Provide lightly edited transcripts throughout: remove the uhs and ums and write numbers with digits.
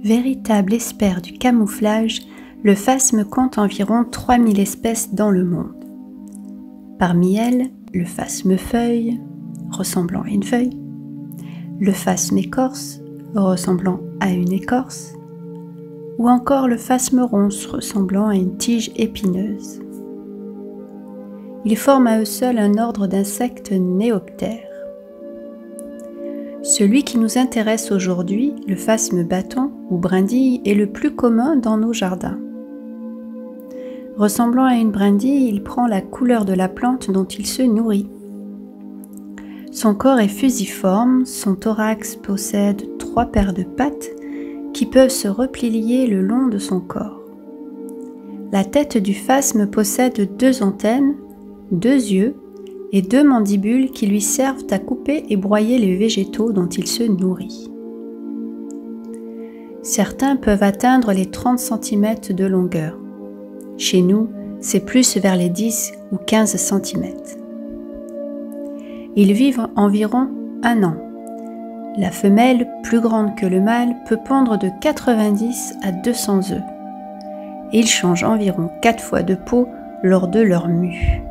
Véritable expert du camouflage, le phasme compte environ 3000 espèces dans le monde. Parmi elles, le phasme feuille, ressemblant à une feuille, le phasme écorce, ressemblant à une écorce, ou encore le phasme ronce, ressemblant à une tige épineuse. Ils forment à eux seuls un ordre d'insectes néoptères. Celui qui nous intéresse aujourd'hui, le phasme bâton ou brindille, est le plus commun dans nos jardins. Ressemblant à une brindille, il prend la couleur de la plante dont il se nourrit. Son corps est fusiforme, son thorax possède 3 paires de pattes qui peuvent se replier le long de son corps. La tête du phasme possède 2 antennes, 2 yeux et 2 mandibules qui lui servent à couper et broyer les végétaux dont il se nourrit. Certains peuvent atteindre les 30 cm de longueur. Chez nous, c'est plus vers les 10 ou 15 cm. Ils vivent environ 1 an. La femelle, plus grande que le mâle, peut pondre de 90 à 200 œufs. Ils changent environ 4 fois de peau lors de leur mue.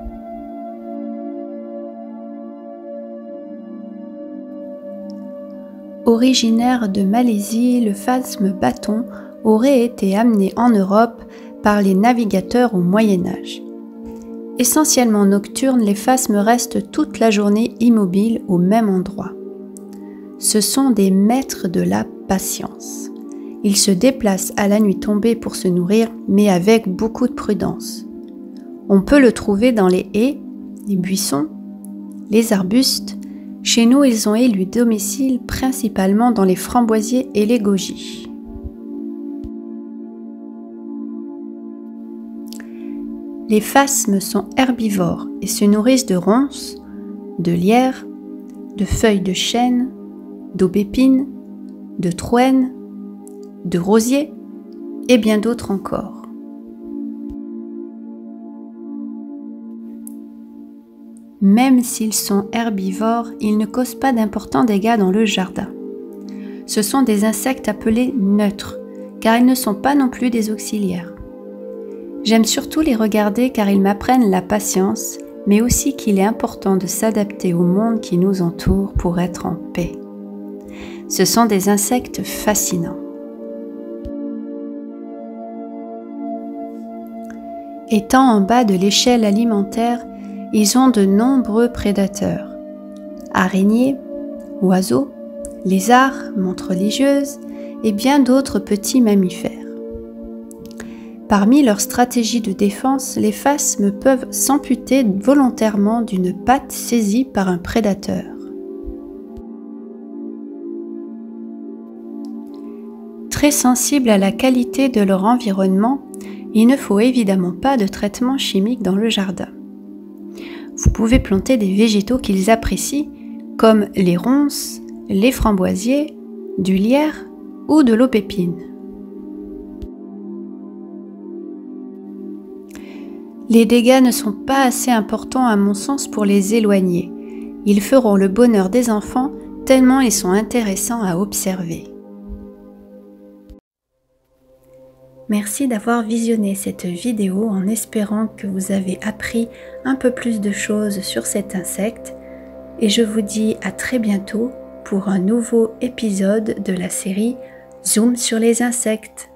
Originaire de Malaisie, le phasme bâton aurait été amené en Europe par les navigateurs au Moyen Âge. Essentiellement nocturnes, les phasmes restent toute la journée immobiles au même endroit. Ce sont des maîtres de la patience. Ils se déplacent à la nuit tombée pour se nourrir, mais avec beaucoup de prudence. On peut le trouver dans les haies, les buissons, les arbustes. Chez nous, ils ont élu domicile principalement dans les framboisiers et les gojis. Les phasmes sont herbivores et se nourrissent de ronces, de lierre, de feuilles de chêne, d'aubépine, de troène, de rosier et bien d'autres encore. Même s'ils sont herbivores, ils ne causent pas d'importants dégâts dans le jardin. Ce sont des insectes appelés neutres, car ils ne sont pas non plus des auxiliaires. J'aime surtout les regarder car ils m'apprennent la patience, mais aussi qu'il est important de s'adapter au monde qui nous entoure pour être en paix. Ce sont des insectes fascinants. Étant en bas de l'échelle alimentaire, ils ont de nombreux prédateurs. Araignées, oiseaux, lézards, montres religieuses et bien d'autres petits mammifères. Parmi leurs stratégies de défense, les phasmes peuvent s'amputer volontairement d'une patte saisie par un prédateur. Très sensibles à la qualité de leur environnement, il ne faut évidemment pas de traitement chimique dans le jardin. Vous pouvez planter des végétaux qu'ils apprécient, comme les ronces, les framboisiers, du lierre ou de l'aubépine. Les dégâts ne sont pas assez importants à mon sens pour les éloigner. Ils feront le bonheur des enfants tellement ils sont intéressants à observer. Merci d'avoir visionné cette vidéo en espérant que vous avez appris un peu plus de choses sur cet insecte et je vous dis à très bientôt pour un nouveau épisode de la série Zoom sur les insectes.